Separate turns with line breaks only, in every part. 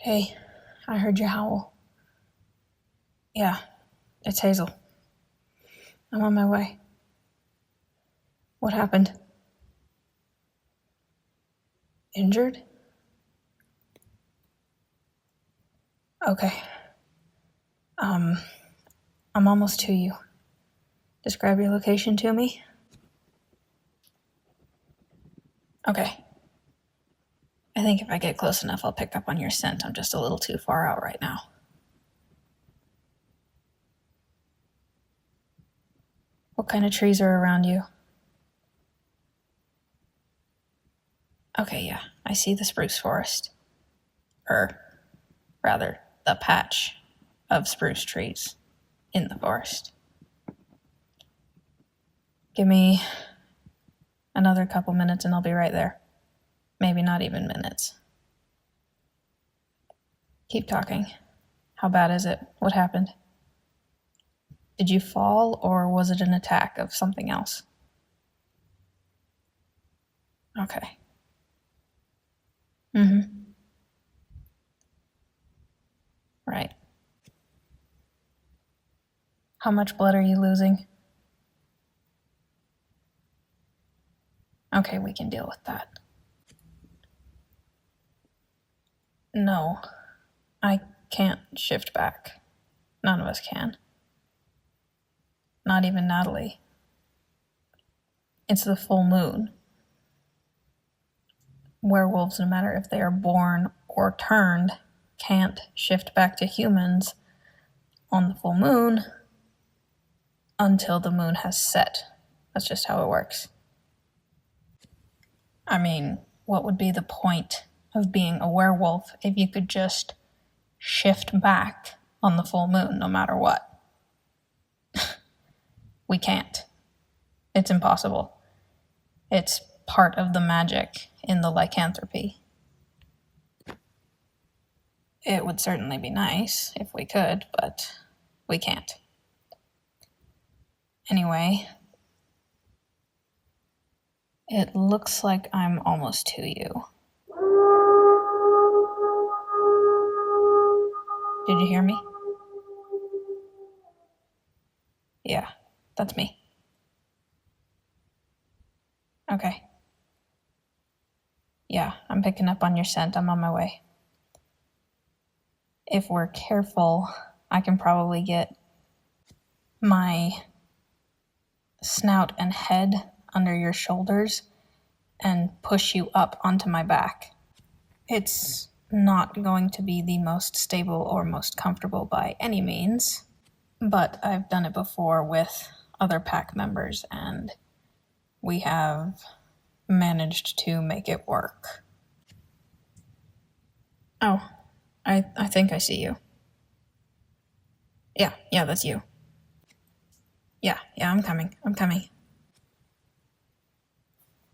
Hey, I heard you howl. Yeah, it's Hazel. I'm on my way. What happened? Injured? Okay. I'm almost to you. Describe your location to me? Okay. I think if I get close enough, I'll pick up on your scent. I'm just a little too far out right now. What kind of trees are around you? Okay, yeah, I see the spruce forest. Or, rather, the patch of spruce trees in the forest. Give me another couple minutes and I'll be right there. Maybe not even minutes. Keep talking. How bad is it? What happened? Did you fall, or was it an attack of something else? Okay. Right. How much blood are you losing? Okay, we can deal with that. No, I can't shift back. None of us can. Not even Natalie. It's the full moon. Werewolves, no matter if they are born or turned, can't shift back to humans on the full moon until the moon has set. That's just how it works. I mean, what would be the point of being a werewolf if you could just shift back on the full moon no matter what? We can't. It's impossible. It's part of the magic in the lycanthropy. It would certainly be nice if we could, but we can't. Anyway, it looks like I'm almost to you. Did you hear me? Yeah, that's me. Okay. Yeah, I'm picking up on your scent. I'm on my way. If we're careful, I can probably get my snout and head under your shoulders and push you up onto my back. It's not going to be the most stable or most comfortable by any means, but I've done it before with other pack members and we have managed to make it work. Oh, I think I see you. Yeah, that's you. Yeah, I'm coming.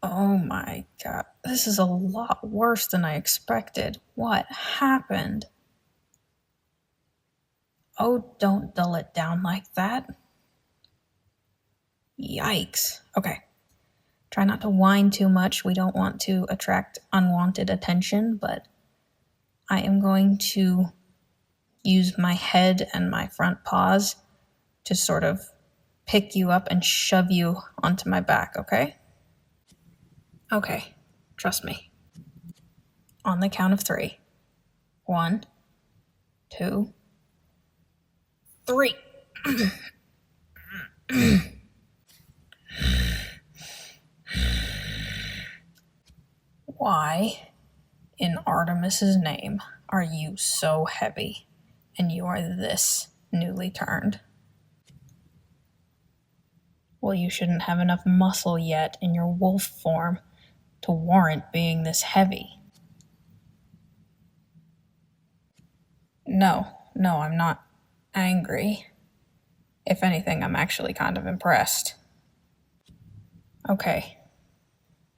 Oh my god, this is a lot worse than I expected. What happened? Oh, don't dull it down like that. Yikes. Okay. Try not to whine too much. We don't want to attract unwanted attention, but I am going to use my head and my front paws to sort of pick you up and shove you onto my back, okay? Okay, trust me. On the count of 3. 1, 2, 3. Why, in Artemis's name, are you so heavy and you are this newly turned? Well, you shouldn't have enough muscle yet in your wolf form to warrant being this heavy. No, I'm not angry. If anything, I'm actually kind of impressed. Okay.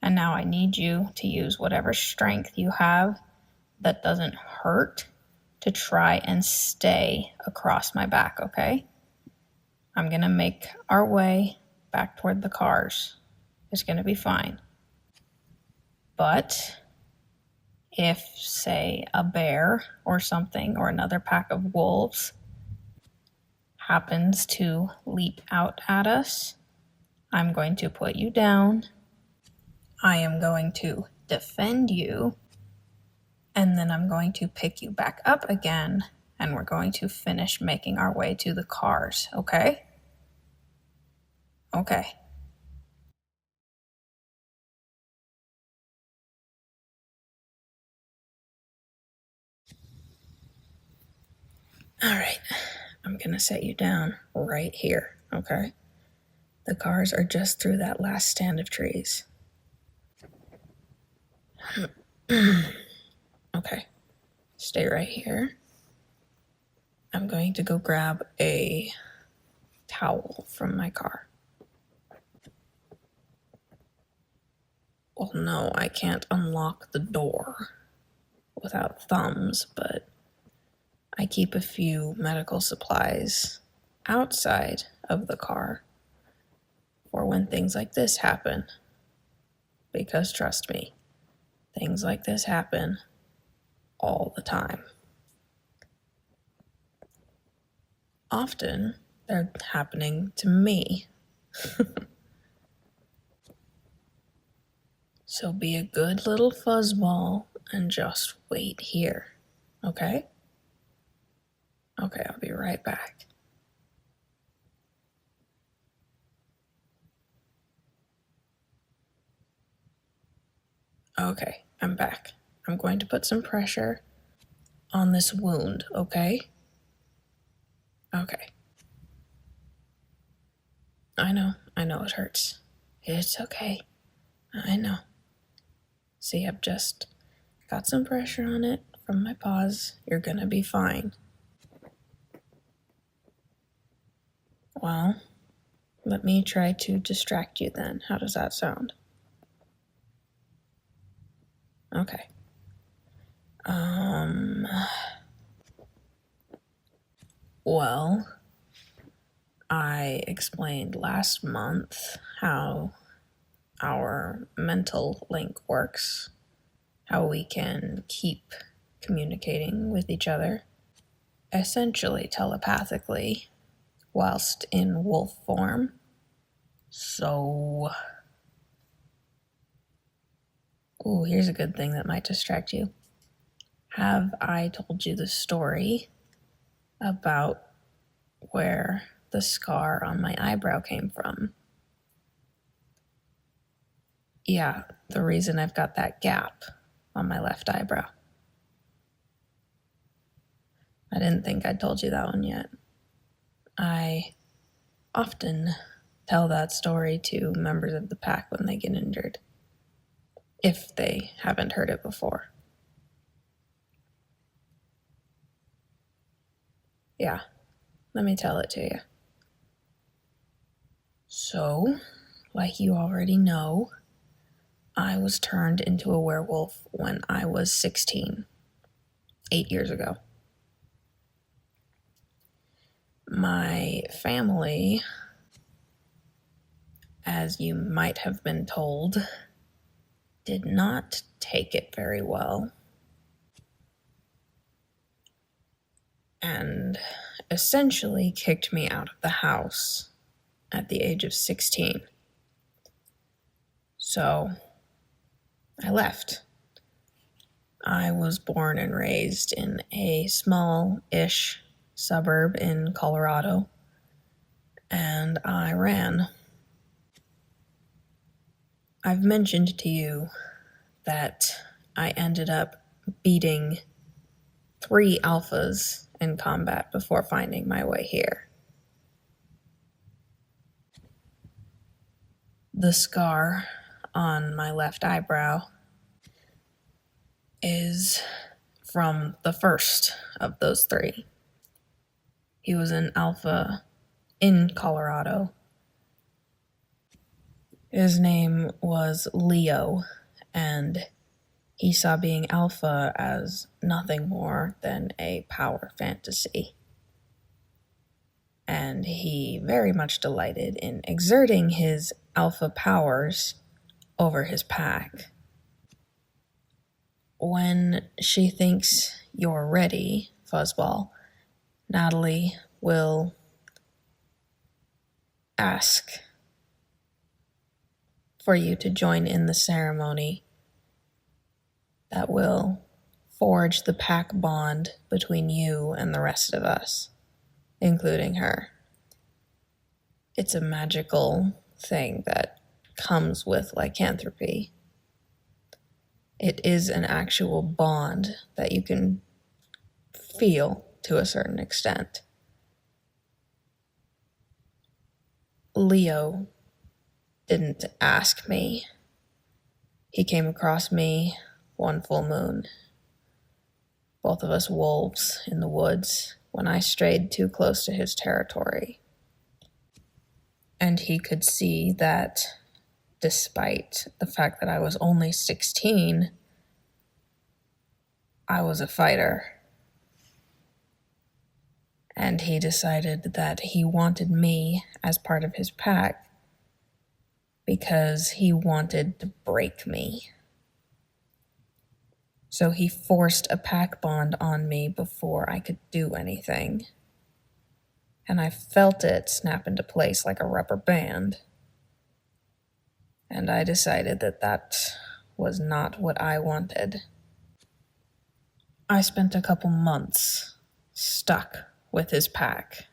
And now I need you to use whatever strength you have that doesn't hurt to try and stay across my back, okay? I'm gonna make our way back toward the cars. It's gonna be fine. But if, say, a bear or something, or another pack of wolves happens to leap out at us, I'm going to put you down. I am going to defend you. And then I'm going to pick you back up again. And we're going to finish making our way to the cars, okay? Okay. All right. I'm going to set you down right here, okay? The cars are just through that last stand of trees. Okay. Stay right here. I'm going to go grab a towel from my car. Well, no, I can't unlock the door without thumbs, but I keep a few medical supplies outside of the car for when things like this happen. Because trust me, things like this happen all the time. Often, they're happening to me. So be a good little fuzzball and just wait here, okay? Okay, I'll be right back. Okay, I'm back. I'm going to put some pressure on this wound, okay? Okay. I know it hurts. It's okay. I know. See, I've just got some pressure on it from my paws. You're gonna be fine. Well, let me try to distract you then. How does that sound? Okay. Well, I explained last month how our mental link works, how we can keep communicating with each other, essentially telepathically, whilst in wolf form. So, here's a good thing that might distract you. Have I told you the story about where the scar on my eyebrow came from? Yeah, the reason I've got that gap on my left eyebrow. I didn't think I'd told you that one yet. I often tell that story to members of the pack when they get injured, if they haven't heard it before. Yeah, let me tell it to you. So, like you already know, I was turned into a werewolf when I was 16, 8 years ago. My family, as you might have been told, did not take it very well. And essentially kicked me out of the house at the age of 16. So I left. I was born and raised in a small-ish suburb in Colorado, and I ran. I've mentioned to you that I ended up beating 3 alphas in combat before finding my way here. The scar on my left eyebrow is from the first of those 3. He was an alpha in Colorado. His name was Leo, and he saw being alpha as nothing more than a power fantasy. And he very much delighted in exerting his alpha powers over his pack. When she thinks you're ready, Fuzzball, Natalie will ask for you to join in the ceremony that will forge the pack bond between you and the rest of us, including her. It's a magical thing that comes with lycanthropy. It is an actual bond that you can feel to a certain extent. Leo didn't ask me. He came across me one full moon. Both of us wolves in the woods when I strayed too close to his territory. And he could see that despite the fact that I was only 16, I was a fighter. And he decided that he wanted me as part of his pack because he wanted to break me. So he forced a pack bond on me before I could do anything. And I felt it snap into place like a rubber band. And I decided that that was not what I wanted. I spent a couple months stuck with his pack,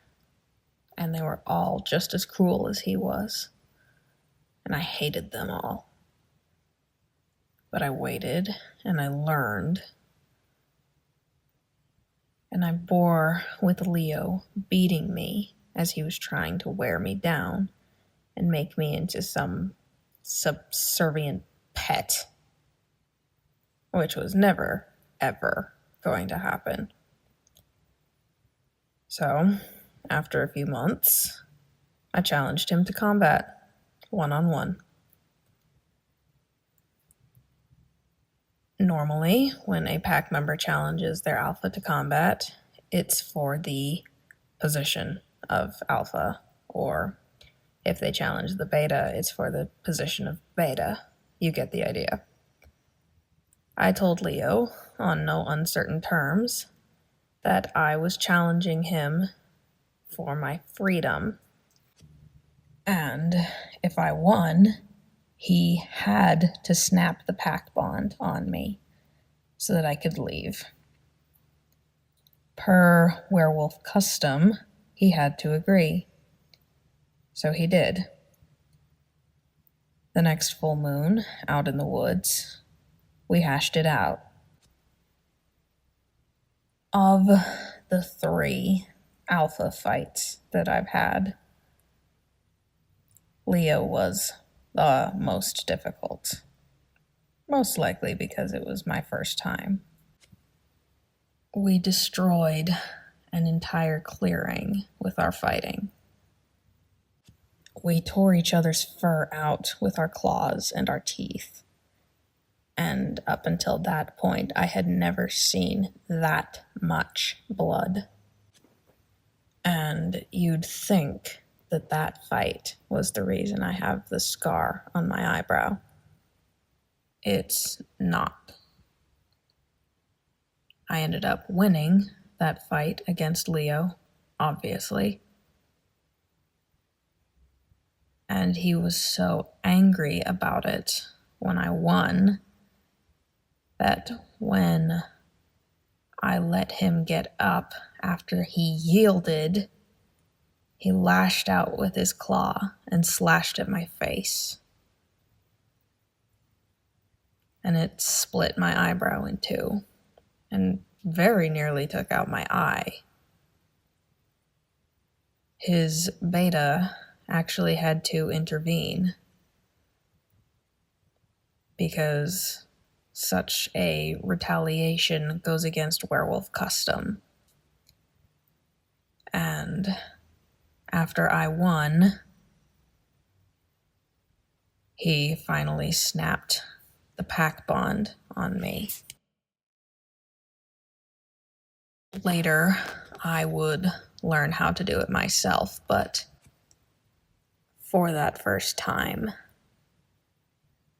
and they were all just as cruel as he was. And I hated them all. But I waited, and I learned. And I bore with Leo beating me as he was trying to wear me down and make me into some subservient pet, which was never, ever going to happen. So, after a few months, I challenged him to combat, one-on-one. Normally, when a pack member challenges their alpha to combat, it's for the position of alpha, or if they challenge the beta, it's for the position of beta. You get the idea. I told Leo, on no uncertain terms, that I was challenging him for my freedom. And if I won, he had to snap the pack bond on me so that I could leave. Per werewolf custom, he had to agree. So he did. The next full moon, out in the woods, we hashed it out. Of the 3 alpha fights that I've had, Leo was the most difficult. Most likely because it was my first time. We destroyed an entire clearing with our fighting. We tore each other's fur out with our claws and our teeth. And up until that point, I had never seen that much blood. And you'd think that that fight was the reason I have the scar on my eyebrow. It's not. I ended up winning that fight against Leo, obviously. And he was so angry about it when I won that when I let him get up after he yielded, he lashed out with his claw and slashed at my face. And it split my eyebrow in 2 and very nearly took out my eye. His beta actually had to intervene because such a retaliation goes against werewolf custom. And after I won, he finally snapped the pack bond on me. Later, I would learn how to do it myself, but for that first time,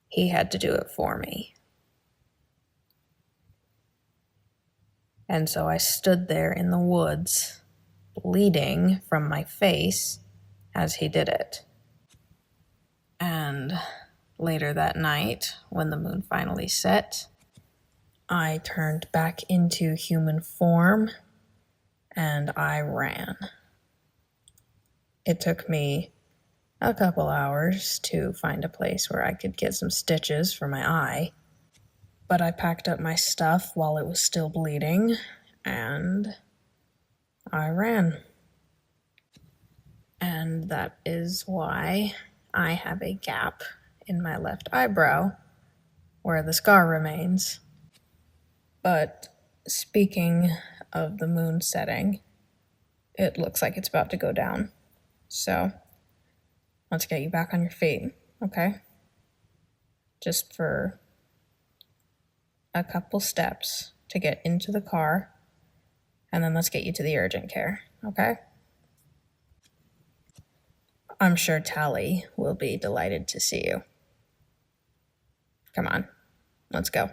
he had to do it for me. And so I stood there in the woods, bleeding from my face as he did it. And later that night, when the moon finally set, I turned back into human form and I ran. It took me a couple hours to find a place where I could get some stitches for my eye, but I packed up my stuff while it was still bleeding and I ran. And that is why I have a gap in my left eyebrow where the scar remains. But speaking of the moon setting, it looks like it's about to go down. So let's get you back on your feet, okay? Just for a couple steps to get into the car, and then let's get you to the urgent care, okay? I'm sure Tally will be delighted to see you. Come on, let's go.